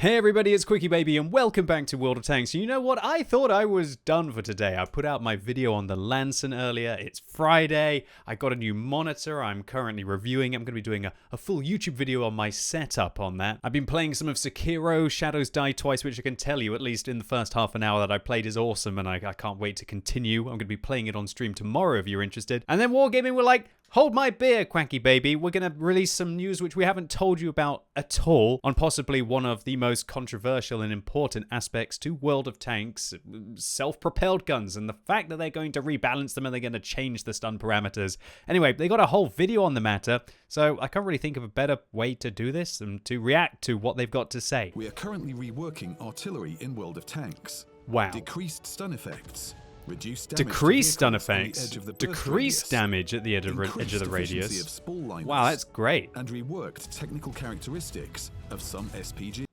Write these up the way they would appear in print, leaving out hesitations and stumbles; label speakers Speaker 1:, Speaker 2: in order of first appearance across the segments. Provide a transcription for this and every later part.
Speaker 1: Hey everybody, it's QuickyBaby and welcome back to World of Tanks. You know what? I thought I was done for today. I put out my video on the Lanson earlier. It's Friday. I got a new monitor I'm currently reviewing. I'm going to be doing a full YouTube video on my setup on that. I've been playing some of Sekiro, Shadows Die Twice, which I can tell you, at least in the first half an hour that I played, is awesome and I can't wait to continue. I'm going to be playing it on stream tomorrow if you're interested. And then Wargaming were like, hold my beer, QuickyBaby. We're going to release some news which we haven't told you about at all on possibly one of the most controversial and important aspects to World of Tanks, self-propelled guns, and the fact that they're going to rebalance them and they're going to change the stun parameters. Anyway, they got a whole video on the matter, so I can't really think of a better way to do this than to react to what they've got to say.
Speaker 2: We are currently reworking artillery in World of Tanks.
Speaker 1: Wow.
Speaker 2: Decreased stun effects.
Speaker 1: Decreased stun effects, decreased damage at the edge of the radius. Wow, that's great.
Speaker 2: And reworked technical characteristics of some SPG.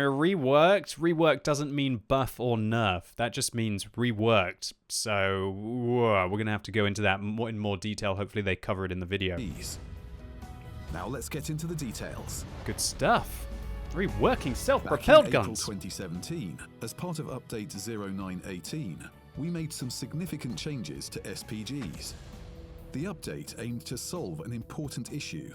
Speaker 1: Reworked? Reworked doesn't mean buff or nerf. That just means reworked. So, we're going to have to go into that in more detail. Hopefully they cover it in the video.
Speaker 2: Now let's get into the details.
Speaker 1: Good stuff. Reworking self-propelled guns.
Speaker 2: April 2017, as part of update 0918, we made some significant changes to SPGs. The update aimed to solve an important issue.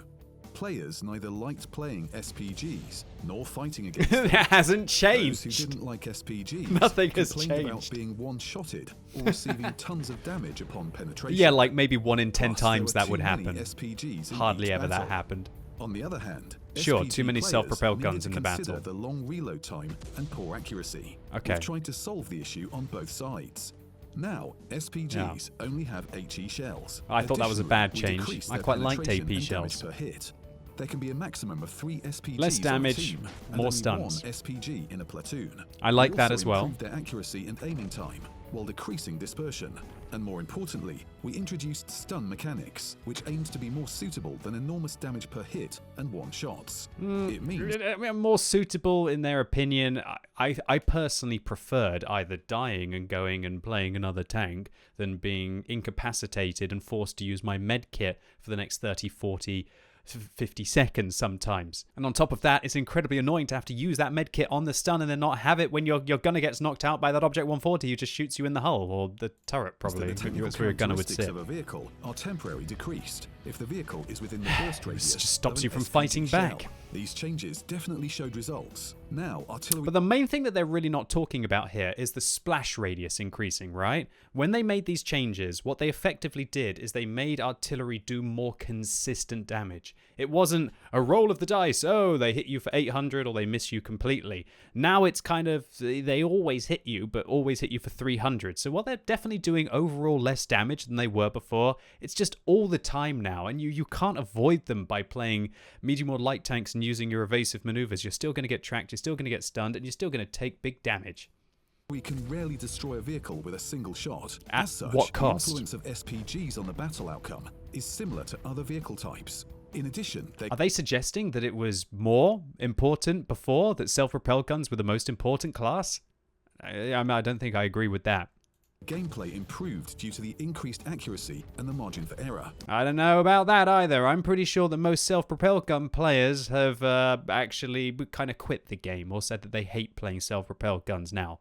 Speaker 2: Players neither liked playing SPGs nor fighting against them.
Speaker 1: It hasn't changed.
Speaker 2: Those who didn't like SPGs
Speaker 1: Nothing has
Speaker 2: complained
Speaker 1: changed.
Speaker 2: about being one-shotted or receiving tons of damage upon penetration.
Speaker 1: Yeah, like maybe 1 in 10
Speaker 2: Plus,
Speaker 1: times
Speaker 2: there
Speaker 1: that
Speaker 2: were
Speaker 1: would
Speaker 2: too many
Speaker 1: happen.
Speaker 2: SPGs in
Speaker 1: Hardly
Speaker 2: each
Speaker 1: ever that
Speaker 2: battle.
Speaker 1: happened.
Speaker 2: On the other hand,
Speaker 1: Sure,
Speaker 2: SPG
Speaker 1: too many
Speaker 2: players
Speaker 1: self-propelled
Speaker 2: needed
Speaker 1: guns
Speaker 2: to
Speaker 1: in the
Speaker 2: consider
Speaker 1: battle.
Speaker 2: The long reload time and poor accuracy.
Speaker 1: Okay.
Speaker 2: We've tried to solve the issue on both sides. Now, SPGs only have HE shells.
Speaker 1: I thought that was a bad
Speaker 2: Additionally, we
Speaker 1: change.
Speaker 2: decreased
Speaker 1: I
Speaker 2: their
Speaker 1: quite liked
Speaker 2: penetration
Speaker 1: AP
Speaker 2: and
Speaker 1: shells.
Speaker 2: damage per hit. There can be a maximum of 3 SPGs
Speaker 1: Less damage,
Speaker 2: on a team, and
Speaker 1: more
Speaker 2: only
Speaker 1: stuns.
Speaker 2: 1 SPG in a platoon.
Speaker 1: I like
Speaker 2: We
Speaker 1: that
Speaker 2: also
Speaker 1: as well.
Speaker 2: improved their accuracy and aiming time, while decreasing dispersion. And more importantly, we introduced stun mechanics, which aimed to be more suitable than enormous damage per hit and one-shots. It means
Speaker 1: More suitable in their opinion. I personally preferred either dying and going and playing another tank than being incapacitated and forced to use my med kit for the next 30, 40, 50 seconds sometimes. And on top of that, it's incredibly annoying to have to use that med kit on the stun and then not have it when your gunner gets knocked out by that Object 140 who just shoots you in the hull, or the turret probably. That's where your gunner would sit.
Speaker 2: of a vehicle are temporarily decreased if the vehicle is within the burst radius.
Speaker 1: This just stops
Speaker 2: of
Speaker 1: you
Speaker 2: an
Speaker 1: from
Speaker 2: SPG
Speaker 1: fighting
Speaker 2: shell.
Speaker 1: back.
Speaker 2: These changes definitely showed results. Now, artillery.
Speaker 1: But the main thing that they're really not talking about here is the splash radius increasing, right? When they made these changes, what they effectively did is they made artillery do more consistent damage. It wasn't a roll of the dice, oh, they hit you for 800 or they miss you completely. Now it's kind of, they always hit you, but always hit you for 300. So while they're definitely doing overall less damage than they were before, it's just all the time now, and you can't avoid them by playing medium or light tanks and using your evasive maneuvers. You're still going to get tracked, you're still going to get stunned, and you're still going to take big damage.
Speaker 2: We can rarely destroy a vehicle with a single shot.
Speaker 1: At
Speaker 2: As such,
Speaker 1: what cost?
Speaker 2: The influence of SPGs on the battle outcome is similar to other vehicle types. In addition,
Speaker 1: Are they suggesting that it was more important before, that self-propelled guns were the most important class? I don't think I agree with that.
Speaker 2: gameplay improved due to the increased accuracy and the margin for error.
Speaker 1: I don't know about that either. I'm pretty sure that most self-propelled gun players have actually kind of quit the game or said that they hate playing self-propelled guns now.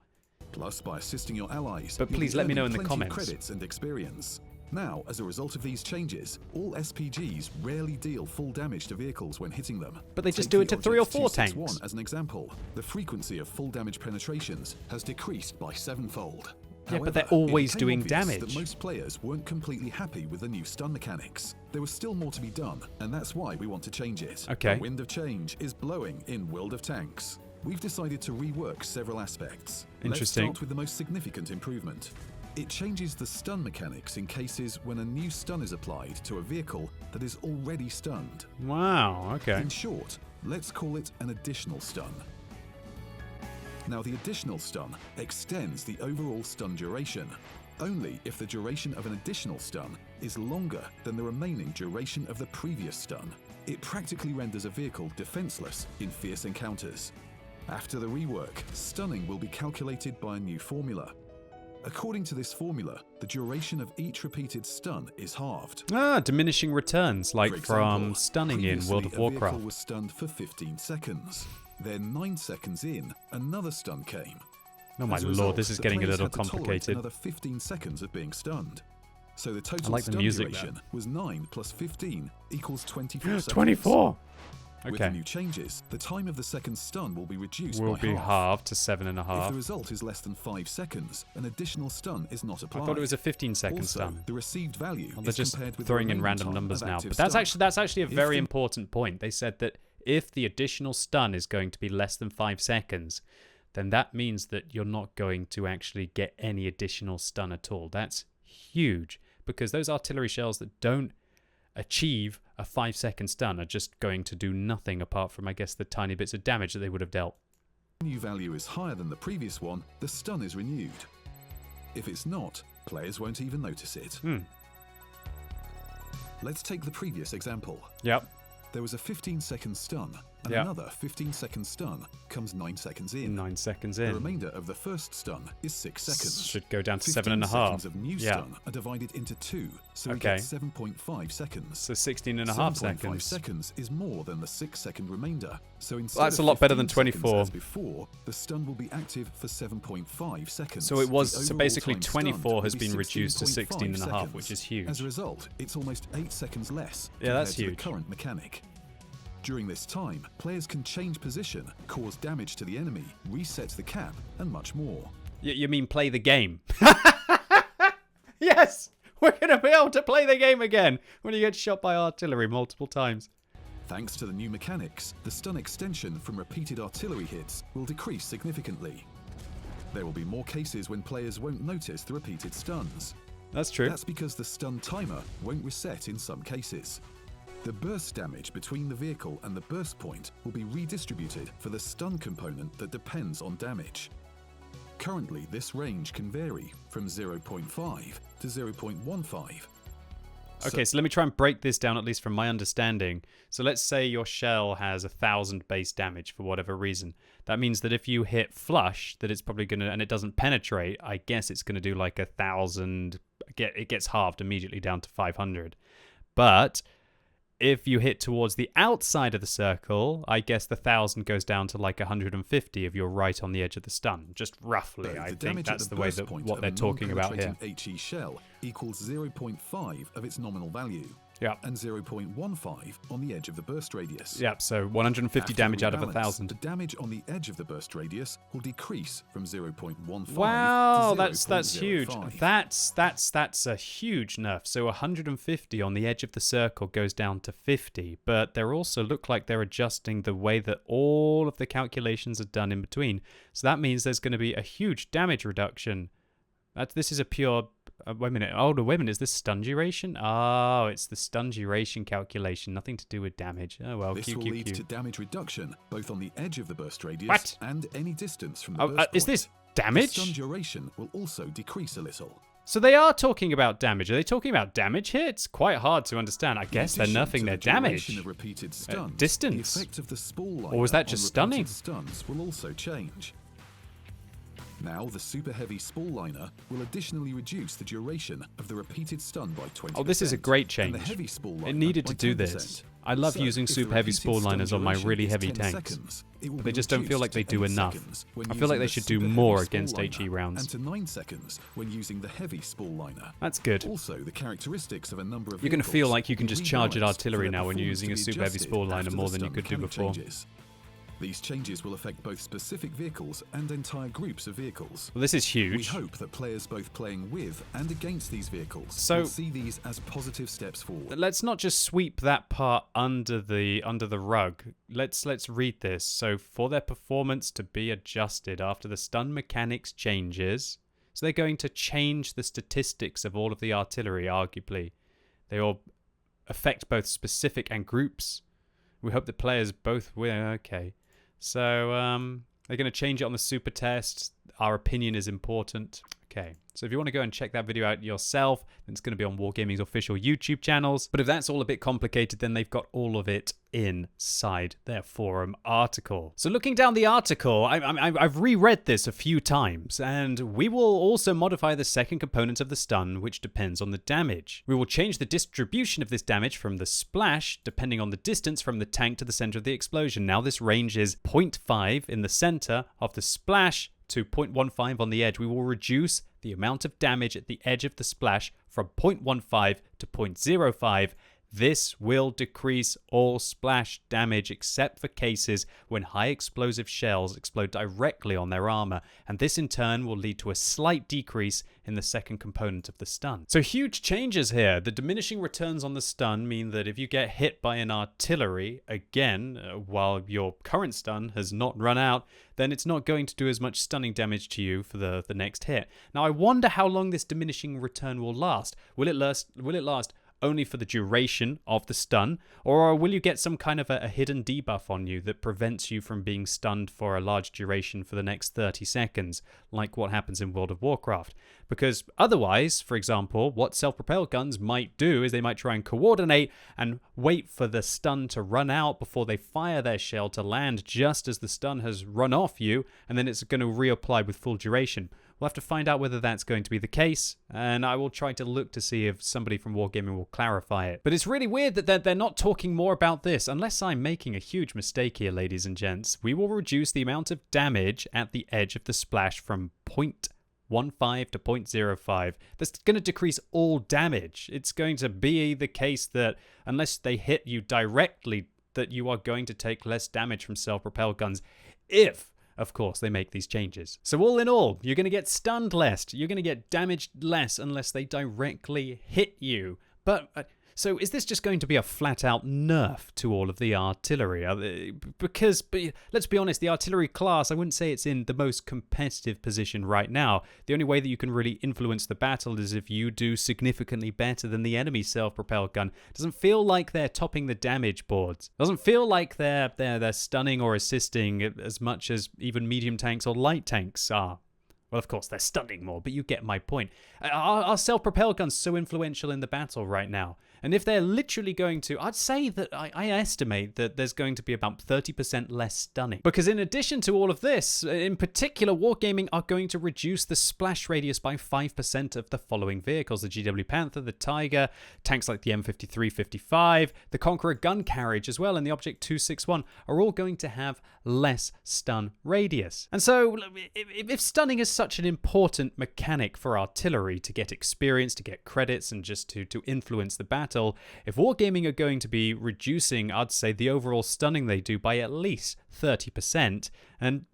Speaker 2: Plus, by assisting your allies,
Speaker 1: But
Speaker 2: you'll
Speaker 1: please
Speaker 2: be
Speaker 1: let me
Speaker 2: earning
Speaker 1: know in the
Speaker 2: plenty of
Speaker 1: comments.
Speaker 2: credits and experience. Now, as a result of these changes, all SPGs rarely deal full damage to vehicles when hitting them.
Speaker 1: But they just
Speaker 2: Take
Speaker 1: do
Speaker 2: the
Speaker 1: it to 3 or
Speaker 2: Object
Speaker 1: 4
Speaker 2: 261
Speaker 1: tanks.
Speaker 2: as an example. The frequency of full damage penetrations has decreased by 7-fold.
Speaker 1: Yeah, but
Speaker 2: However,
Speaker 1: they're always
Speaker 2: it became
Speaker 1: doing
Speaker 2: obvious
Speaker 1: damage.
Speaker 2: that most players weren't completely happy with the new stun mechanics. There was still more to be done, and that's why we want to change it.
Speaker 1: Okay.
Speaker 2: The wind of change is blowing in World of Tanks. We've decided to rework several aspects.
Speaker 1: Interesting.
Speaker 2: Let's start with the most significant improvement. It changes the stun mechanics in cases when a new stun is applied to a vehicle that is already stunned.
Speaker 1: Wow, okay.
Speaker 2: In short, let's call it an additional stun. Now, the additional stun extends the overall stun duration, only if the duration of an additional stun is longer than the remaining duration of the previous stun. It practically renders a vehicle defenseless in fierce encounters. After the rework, stunning will be calculated by a new formula. According to this formula, the duration of each repeated stun is halved.
Speaker 1: Ah, diminishing returns, like
Speaker 2: For example,
Speaker 1: from stunning in
Speaker 2: previously,
Speaker 1: World of
Speaker 2: a vehicle
Speaker 1: Warcraft.
Speaker 2: was stunned for 15 seconds. Then 9 seconds in, another stun came.
Speaker 1: Oh my
Speaker 2: As a
Speaker 1: lord,
Speaker 2: result,
Speaker 1: this is
Speaker 2: the
Speaker 1: getting a
Speaker 2: players
Speaker 1: little
Speaker 2: had to tolerate
Speaker 1: complicated.
Speaker 2: Another 15 seconds of being stunned. So the total
Speaker 1: like the
Speaker 2: stun
Speaker 1: music,
Speaker 2: duration was 9 plus 15 equals 24 seconds.
Speaker 1: 24!
Speaker 2: With the
Speaker 1: Okay.
Speaker 2: new changes, the time of the second stun will be reduced
Speaker 1: Will
Speaker 2: by
Speaker 1: be
Speaker 2: half.
Speaker 1: halved to
Speaker 2: If
Speaker 1: 7.5.
Speaker 2: the result is less than 5 seconds, an additional stun is not applied.
Speaker 1: I thought it was a 15-second
Speaker 2: Also,
Speaker 1: stun.
Speaker 2: the received value
Speaker 1: Well, they're
Speaker 2: is
Speaker 1: just
Speaker 2: compared with
Speaker 1: throwing
Speaker 2: the
Speaker 1: in
Speaker 2: remaining
Speaker 1: random
Speaker 2: time
Speaker 1: numbers
Speaker 2: of
Speaker 1: now.
Speaker 2: active
Speaker 1: But that's
Speaker 2: stun.
Speaker 1: actually a
Speaker 2: If
Speaker 1: very
Speaker 2: the-
Speaker 1: important point. They said that if the additional stun is going to be less than 5 seconds, then that means that you're not going to actually get any additional stun at all. That's huge, because those artillery shells that don't achieve a 5-second stun are just going to do nothing apart from, I guess, the tiny bits of damage that they would have dealt.
Speaker 2: If the new value is higher than the previous one, the stun is renewed. If it's not, players won't even notice it. Let's take the previous example.
Speaker 1: Yep.
Speaker 2: There was a 15-second stun, and
Speaker 1: Yeah.
Speaker 2: another 15-second stun comes 9 seconds in.
Speaker 1: 9 seconds
Speaker 2: The
Speaker 1: in.
Speaker 2: remainder of the first stun is 6 seconds.
Speaker 1: Should go down to
Speaker 2: 15
Speaker 1: 7.5.
Speaker 2: seconds of new
Speaker 1: Yeah.
Speaker 2: stun are divided into 2, so we
Speaker 1: Okay.
Speaker 2: get 7.5 seconds.
Speaker 1: So 16.5
Speaker 2: 7.5
Speaker 1: seconds.
Speaker 2: seconds is more than the 6-second remainder. So instead
Speaker 1: That's a
Speaker 2: of
Speaker 1: lot better than
Speaker 2: 15 seconds
Speaker 1: 24.
Speaker 2: as before, the stun will be active for 7.5 seconds.
Speaker 1: So it was
Speaker 2: The
Speaker 1: so
Speaker 2: overall
Speaker 1: basically
Speaker 2: time
Speaker 1: 24
Speaker 2: stunned
Speaker 1: has
Speaker 2: will be
Speaker 1: been reduced to
Speaker 2: 16.5
Speaker 1: 16.5,
Speaker 2: seconds.
Speaker 1: which is huge.
Speaker 2: As a result, it's almost 8 seconds less
Speaker 1: Yeah, that's
Speaker 2: compared to
Speaker 1: huge.
Speaker 2: the current mechanic. During this time, players can change position, cause damage to the enemy, reset the cap, and much more.
Speaker 1: You mean play the game? Yes! We're going to be able to play the game again when you get shot by artillery multiple times.
Speaker 2: Thanks to the new mechanics, the stun extension from repeated artillery hits will decrease significantly. There will be more cases when players won't notice the repeated stuns.
Speaker 1: That's true.
Speaker 2: That's because the stun timer won't reset in some cases. The burst damage between the vehicle and the burst point will be redistributed for the stun component that depends on damage. Currently, this range can vary from 0.5 to 0.15.
Speaker 1: Okay, so let me try and break this down, at least from my understanding. So let's say your shell has 1,000 base damage for whatever reason. That means that if you hit flush, that it's probably going to, and it doesn't penetrate, I guess it's going to do like 1,000, it gets halved immediately down to 500. But if you hit towards the outside of the circle, I guess the 1,000 goes down to like 150 if you're right on the edge of the stun. Just roughly,
Speaker 2: So
Speaker 1: I
Speaker 2: the
Speaker 1: think
Speaker 2: damage at
Speaker 1: that's
Speaker 2: the
Speaker 1: the way
Speaker 2: burst
Speaker 1: that
Speaker 2: point
Speaker 1: what
Speaker 2: of
Speaker 1: they're
Speaker 2: a
Speaker 1: talking about here.
Speaker 2: non-penetrating HE shell equals 0.5 of its nominal value.
Speaker 1: Yeah.
Speaker 2: And 0.15 on the edge of the burst radius.
Speaker 1: Yeah, so 150
Speaker 2: After
Speaker 1: damage
Speaker 2: the
Speaker 1: out of
Speaker 2: rebalance,
Speaker 1: 1,000.
Speaker 2: The damage on the edge of the burst radius will decrease from 0.15
Speaker 1: Wow,
Speaker 2: to
Speaker 1: that's huge.
Speaker 2: 0.05.
Speaker 1: That's a huge nerf. So 150 on the edge of the circle goes down to 50, but they also look like they're adjusting the way that all of the calculations are done in between. So that means there's going to be a huge damage reduction. This is a pure. Wait a minute. Oh, no, wait a minute. Is this stun duration? Oh, it's the stun duration calculation. Nothing to do with damage. Oh, well.
Speaker 2: This will lead to damage reduction both on the edge of the burst radius
Speaker 1: What?
Speaker 2: and any distance from the burst point.
Speaker 1: Is this
Speaker 2: The
Speaker 1: damage?
Speaker 2: stun duration will also decrease a little.
Speaker 1: So they are talking about damage. Are they talking about damage here? It's quite hard to understand. I guess they're
Speaker 2: In addition
Speaker 1: nerfing
Speaker 2: to
Speaker 1: their
Speaker 2: the duration
Speaker 1: damage.
Speaker 2: Of repeated stuns,
Speaker 1: Distance.
Speaker 2: The effect of the spool liner
Speaker 1: Or was that
Speaker 2: on
Speaker 1: just
Speaker 2: repeated
Speaker 1: stunning?
Speaker 2: Stuns will also change. Now, the super heavy spool liner will additionally reduce the duration of the repeated stun by 20%.
Speaker 1: Oh, this is a great change.
Speaker 2: And the heavy spool liner
Speaker 1: It needed
Speaker 2: by
Speaker 1: to do
Speaker 2: 10%.
Speaker 1: this. I love
Speaker 2: So,
Speaker 1: using
Speaker 2: if the
Speaker 1: super heavy
Speaker 2: repeated
Speaker 1: spool
Speaker 2: stun
Speaker 1: liners on my
Speaker 2: duration
Speaker 1: really
Speaker 2: is
Speaker 1: heavy
Speaker 2: 10
Speaker 1: tanks.
Speaker 2: seconds, it will
Speaker 1: But
Speaker 2: be
Speaker 1: they just don't feel
Speaker 2: reduced
Speaker 1: like they
Speaker 2: to
Speaker 1: do
Speaker 2: 8
Speaker 1: enough.
Speaker 2: seconds when
Speaker 1: I feel like
Speaker 2: using
Speaker 1: they
Speaker 2: the
Speaker 1: should do
Speaker 2: super
Speaker 1: more
Speaker 2: heavy spool
Speaker 1: against
Speaker 2: liner,
Speaker 1: HE rounds.
Speaker 2: And to 9 seconds when using the heavy spool liner.
Speaker 1: That's good.
Speaker 2: Also, the characteristics of a number of
Speaker 1: You're going to feel like you can
Speaker 2: vehicles
Speaker 1: just charge at
Speaker 2: will be
Speaker 1: artillery
Speaker 2: rebalanced
Speaker 1: now
Speaker 2: for
Speaker 1: when
Speaker 2: their
Speaker 1: you're using a
Speaker 2: performance to be
Speaker 1: super heavy
Speaker 2: adjusted
Speaker 1: spool liner
Speaker 2: after the
Speaker 1: more than you
Speaker 2: stun
Speaker 1: could do
Speaker 2: mechanic
Speaker 1: before.
Speaker 2: changes. These changes will affect both specific vehicles and entire groups of vehicles.
Speaker 1: Well, this is
Speaker 2: We
Speaker 1: huge.
Speaker 2: hope that players both playing with and against these vehicles
Speaker 1: So-
Speaker 2: will see these as positive steps forward.
Speaker 1: Let's not just sweep that part under the rug. Let's read this. So for their performance to be adjusted after the stun mechanics changes, so they're going to change the statistics of all of the artillery. Arguably, they all affect both specific and groups. We hope that players both will. Okay, so they're going to change it on the super test. Our opinion is important. Okay, so if you want to go and check that video out yourself, then it's going to be on Wargaming's official YouTube channels. But if that's all a bit complicated, then they've got all of it inside their forum article. So looking down the article, I've reread this a few times, and we will also modify the second component of the stun, which depends on the damage. We will change the distribution of this damage from the splash, depending on the distance from the tank to the center of the explosion. Now this range is 0.5 in the center of the splash to 0.15 on the edge. We will reduce the amount of damage at the edge of the splash from 0.15 to 0.05. This will decrease all splash damage except for cases when high explosive shells explode directly on their armor, and this in turn will lead to a slight decrease in the second component of the stun. So huge changes here. The diminishing returns on the stun mean that if you get hit by an artillery, again, while your current stun has not run out, then it's not going to do as much stunning damage to you for the next hit. Now I wonder how long this diminishing return will last. Will it last only for the duration of the stun, or will you get some kind of a hidden debuff on you that prevents you from being stunned for a large duration for the next 30 seconds, like what happens in World of Warcraft? Because otherwise, for example, what self-propelled guns might do is they might try and coordinate and wait for the stun to run out before they fire their shell to land just as the stun has run off you, and then it's going to reapply with full duration. We'll have to find out whether that's going to be the case, and I will try to look to see if somebody from Wargaming will clarify it. But it's really weird that they're not talking more about this, unless I'm making a huge mistake here, ladies and gents. We will reduce the amount of damage at the edge of the splash from 0.15 to 0.05. That's going to decrease all damage. It's going to be the case that unless they hit you directly, that you are going to take less damage from self-propelled guns if, of course, they make these changes. So all in all, you're going to get stunned less, you're going to get damaged less unless they directly hit you. But so is this just going to be a flat-out nerf to all of the artillery? Because let's be honest, the artillery class, I wouldn't say it's in the most competitive position right now. The only way that you can really influence the battle is if you do significantly better than the enemy self-propelled gun. Doesn't feel like they're topping the damage boards. Doesn't feel like they're stunning or assisting as much as even medium tanks or light tanks are. Well, of course, they're stunning more, but you get my point. Are self-propelled guns so influential in the battle right now? And if they're literally going to, I'd say that I estimate that there's going to be about 30% less stunning. Because in addition to all of this, in particular, Wargaming are going to reduce the splash radius by 5% of the following vehicles. The GW Panther, the Tiger, tanks like the M53-55, the Conqueror gun carriage as well, and the Object 261 are all going to have less stun radius. And so, if stunning is such an important mechanic for artillery to get experience, to get credits, and just to influence the battle, if Wargaming are going to be reducing, I'd say, the overall stunning they do by at least 30%, and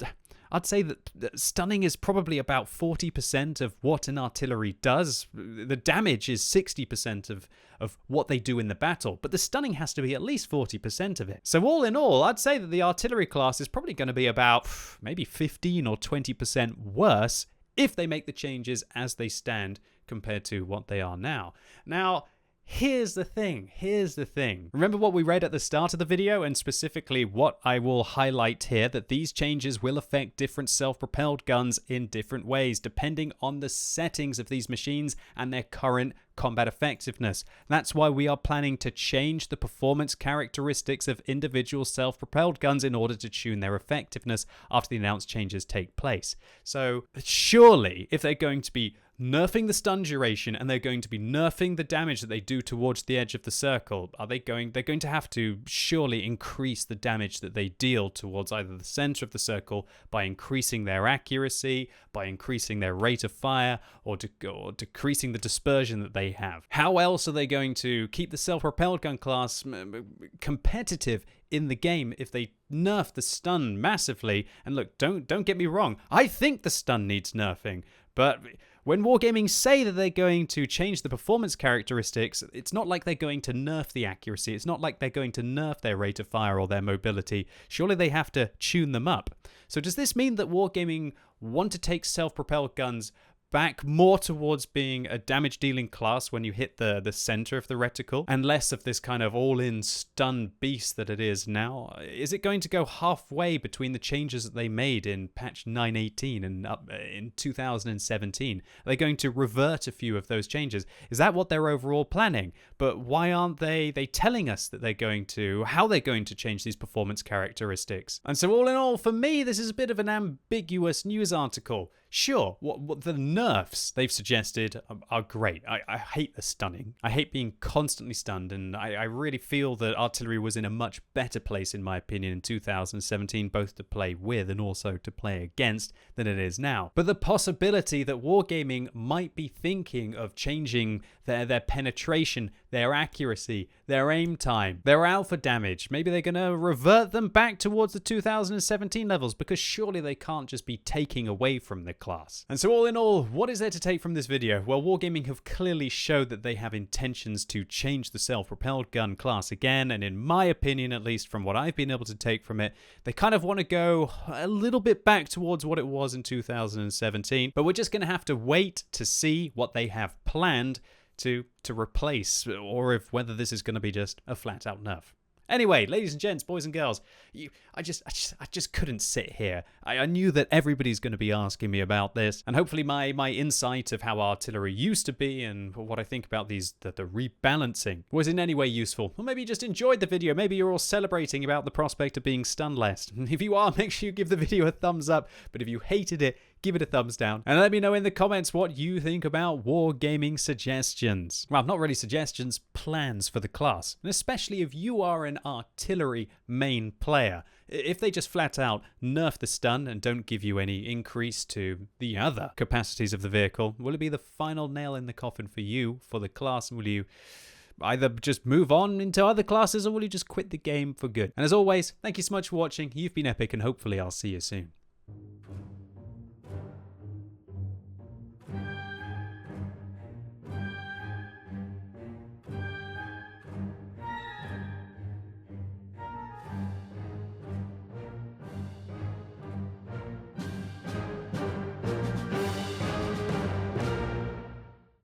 Speaker 1: I'd say that stunning is probably about 40% of what an artillery does. The damage is 60% of what they do in the battle, but the stunning has to be at least 40% of it. So all in all, I'd say that the artillery class is probably going to be about maybe 15 or 20% worse if they make the changes as they stand compared to what they are now. Now, here's the thing. Remember what we read at the start of the video, and specifically what I will highlight here, that these changes will affect different self-propelled guns in different ways, depending on the settings of these machines and their current combat effectiveness. That's why we are planning to change the performance characteristics of individual self-propelled guns in order to tune their effectiveness after the announced changes take place. So surely, if they're going to be nerfing the stun duration and they're going to be nerfing the damage that they do towards the edge of the circle, they're going to have to surely increase the damage that they deal towards either the center of the circle by increasing their accuracy, by increasing their rate of fire, or decreasing the dispersion that they have. How else are they going to keep the self-propelled gun class competitive in the game if they nerf the stun massively? And look, don't get me wrong, I think the stun needs nerfing, but when Wargaming say that they're going to change the performance characteristics, it's not like they're going to nerf the accuracy. It's not like they're going to nerf their rate of fire or their mobility. Surely they have to tune them up. So does this mean that Wargaming want to take self-propelled guns back more towards being a damage-dealing class when you hit the center of the reticle, and less of this kind of all-in stun beast that it is now? Is it going to go halfway between the changes that they made in patch 9.18 and up in 2017? Are they going to revert a few of those changes? Is that what they're overall planning? But why aren't they telling us that they're going to, how they're going to change these performance characteristics? And so all in all, for me, this is a bit of an ambiguous news article. Sure, what the nerfs they've suggested are great. I hate the stunning. I hate being constantly stunned, and I really feel that artillery was in a much better place, in my opinion, in 2017, both to play with and also to play against, than it is now. But the possibility that Wargaming might be thinking of changing their penetration, their accuracy, their aim time, their alpha damage, maybe they're going to revert them back towards the 2017 levels, because surely they can't just be taking away from the class. And so all in all, what is there to take from this video? Well, Wargaming have clearly showed that they have intentions to change the self-propelled gun class again, and in my opinion, at least from what I've been able to take from it, they kind of want to go a little bit back towards what it was in 2017, but we're just going to have to wait to see what they have planned to replace, or if whether this is going to be just a flat-out nerf. Anyway, ladies and gents, boys and girls, I just couldn't sit here. I knew that everybody's going to be asking me about this, and hopefully my insight of how artillery used to be and what I think about the rebalancing was in any way useful. Or maybe you just enjoyed the video. Maybe you're all celebrating about the prospect of being stunned less. If you are, make sure you give the video a thumbs up. But if you hated it, give it a thumbs down. And let me know in the comments what you think about Wargaming suggestions. Well, not really suggestions, plans for the class. And especially if you are an artillery main player. If they just flat out nerf the stun and don't give you any increase to the other capacities of the vehicle, will it be the final nail in the coffin for you, for the class? Will you either just move on into other classes, or will you just quit the game for good? And as always, thank you so much for watching. You've been epic, and hopefully I'll see you soon.